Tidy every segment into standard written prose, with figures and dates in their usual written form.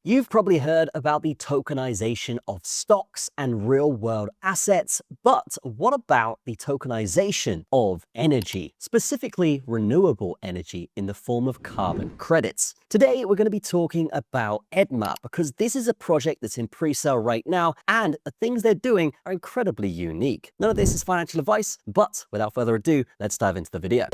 You've probably heard about the tokenization of stocks and real-world assets, but what about the tokenization of energy, specifically renewable energy in the form of carbon credits? Today, we're going to be talking about Edmma because this is a project that's in pre-sale right now, and the things they're doing are incredibly unique. None of this is financial advice, but without further ado, let's dive into the video.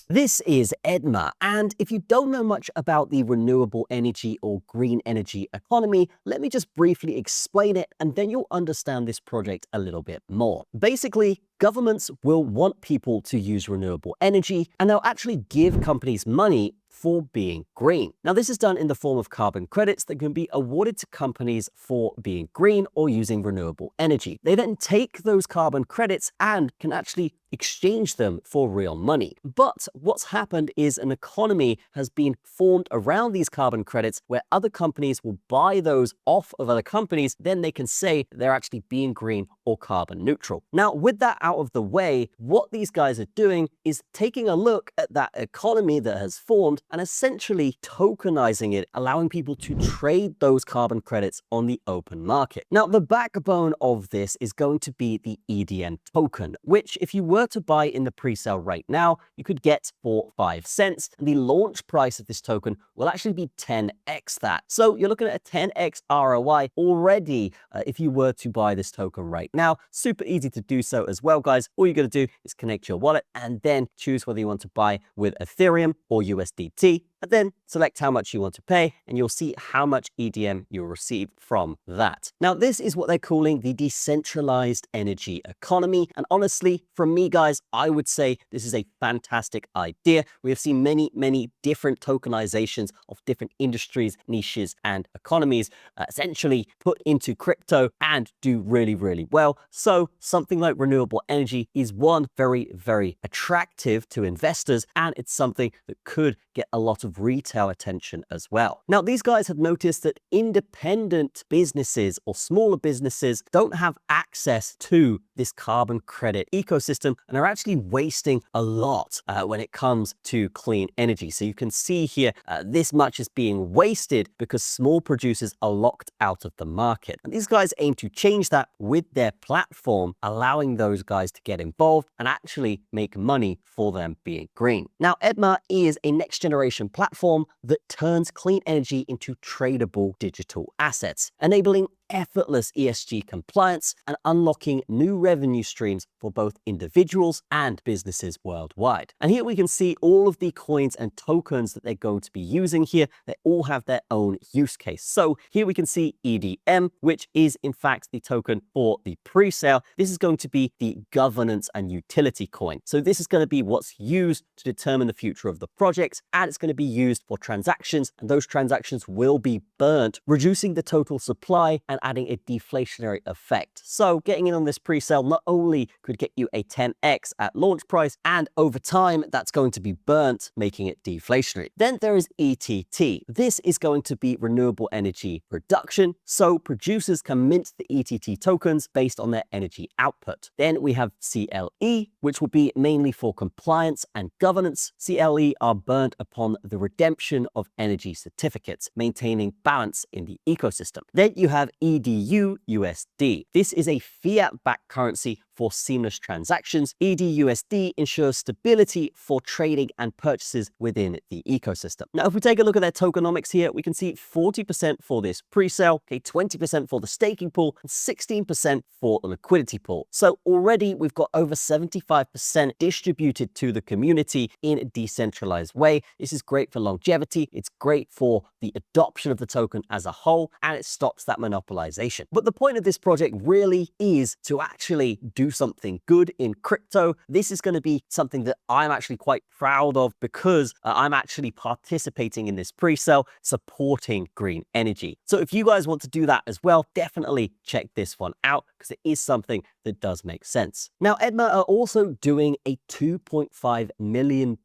This is Edmma, and if you don't know much about the renewable energy or green energy economy, let me just briefly explain it and then you'll understand this project a little bit more. Basically, governments will want people to use renewable energy and they'll actually give companies money for being green. Now, this is done in the form of carbon credits that can be awarded to companies for being green or using renewable energy. They then take those carbon credits and can actually exchange them for real money. But what's happened is an economy has been formed around these carbon credits where other companies will buy those off of other companies, then they can say they're actually being green or carbon neutral. Now, with that out of the way, what these guys are doing is taking a look at that economy that has formed and essentially tokenizing it, allowing people to trade those carbon credits on the open market. Now, the backbone of this is going to be the EDM token, which if you were to buy in the pre-sale right now, you could get for 5 cents. And the launch price of this token will actually be 10x that. So you're looking at a 10x ROI already if you were to buy this token right now. Super easy to do so as well, guys. All you got to do is connect your wallet and then choose whether you want to buy with Ethereum or USDT, and then select how much you want to pay, and you'll see how much EDM you'll receive from that. Now, this is what they're calling the decentralized energy economy. And honestly, from me, guys, I would say this is a fantastic idea. We have seen many different tokenizations of different industries, niches, and economies essentially put into crypto and do really well. So something like renewable energy is one very attractive to investors, and it's something that could get a lot of retail attention as well. Now, these guys have noticed that independent businesses or smaller businesses don't have access to this carbon credit ecosystem and are actually wasting a lot when it comes to clean energy. So you can see here, this much is being wasted because small producers are locked out of the market. And these guys aim to change that with their platform, allowing those guys to get involved and actually make money for them being green. Now, Edmma is a next generation platform that turns clean energy into tradable digital assets, enabling effortless ESG compliance and unlocking new revenue streams for both individuals and businesses worldwide. And here we can see all of the coins and tokens that they're going to be using here. They all have their own use case. So here we can see EDM, which is in fact the token for the pre-sale. This is going to be the governance and utility coin. So this is going to be what's used to determine the future of the project, and it's going to be used for transactions, and those transactions will be burnt, reducing the total supply and adding a deflationary effect. So getting in on this pre-sale not only could get you a 10x at launch price, and over time that's going to be burnt, making it deflationary. Then there is ETT. This is going to be renewable energy production, so producers can mint the ETT tokens based on their energy output. Then we have CLE, which will be mainly for compliance and governance. CLE are burnt upon the redemption of energy certificates, maintaining balance in the ecosystem. Then you have EDU USD. This is a fiat-backed currency for seamless transactions. EDUSD ensures stability for trading and purchases within the ecosystem. Now, if we take a look at their tokenomics here, we can see 40% for this pre-sale, 20% for the staking pool, and 16% for the liquidity pool. So already we've got over 75% distributed to the community in a decentralized way. This is great for longevity. It's great for the adoption of the token as a whole, and it stops that monopolization. But the point of this project really is to actually do something good in crypto. This is going to be something that I'm actually quite proud of because I'm actually participating in this pre-sale, supporting green energy. So if you guys want to do that as well, definitely check this one out because it is something that does make sense. Now, Edmma are also doing a $2.5 million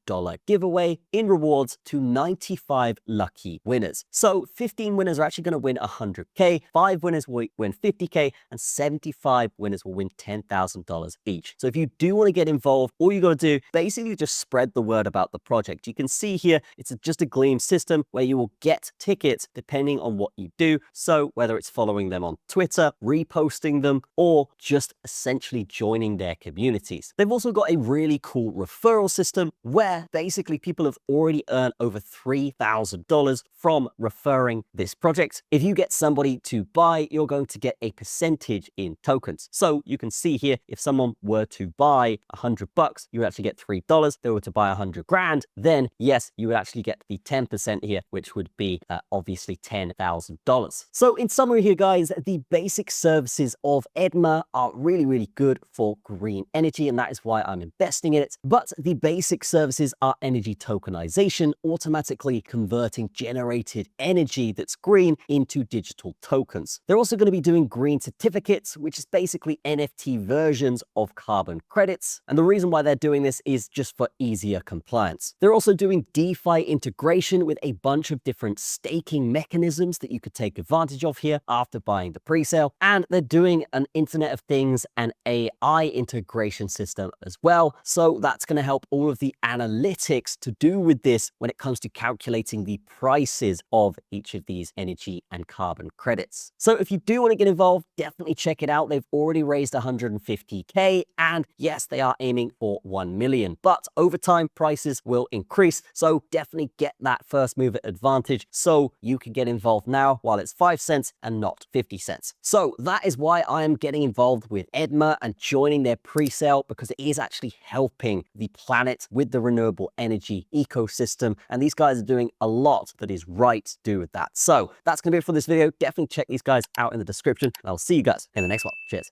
giveaway in rewards to 95 lucky winners. So 15 winners are actually going to win 100K, 5 winners will win 50K, and 75 winners will win $10,000 $10,000 each. So if you do want to get involved, all you got to do, basically just spread the word about the project. You can see here, it's just a Gleam system where you will get tickets depending on what you do. So whether it's following them on Twitter, reposting them, or just essentially joining their communities. They've also got a really cool referral system where basically people have already earned over $3,000 from referring this project. If you get somebody to buy, you're going to get a percentage in tokens. So you can see here, if someone were to buy $100, you would actually get $3. If they were to buy 100 grand, then yes, you would actually get the 10% here, which would be obviously $10,000. So in summary here, guys, the basic services of EDMA are really, really good for green energy, and that is why I'm investing in it. But the basic services are energy tokenization, automatically converting generated energy that's green into digital tokens. They're also going to be doing green certificates, which is basically NFT versions of carbon credits. And the reason why they're doing this is just for easier compliance. They're also doing DeFi integration with a bunch of different staking mechanisms that you could take advantage of here after buying the presale. And they're doing an Internet of Things and AI integration system as well. So that's going to help all of the analytics to do with this when it comes to calculating the prices of each of these energy and carbon credits. So if you do want to get involved, definitely check it out. They've already raised 150K, and yes, they are aiming for 1 million. But over time, prices will increase. So definitely get that first mover advantage so you can get involved now while it's 5 cents and not 50 cents. So that is why I am getting involved with EDMA and joining their pre-sale, because it is actually helping the planet with the renewable energy ecosystem. And these guys are doing a lot that is right to do with that. So that's going to be it for this video. Definitely check these guys out in the description, and I'll see you guys in the next one. Cheers.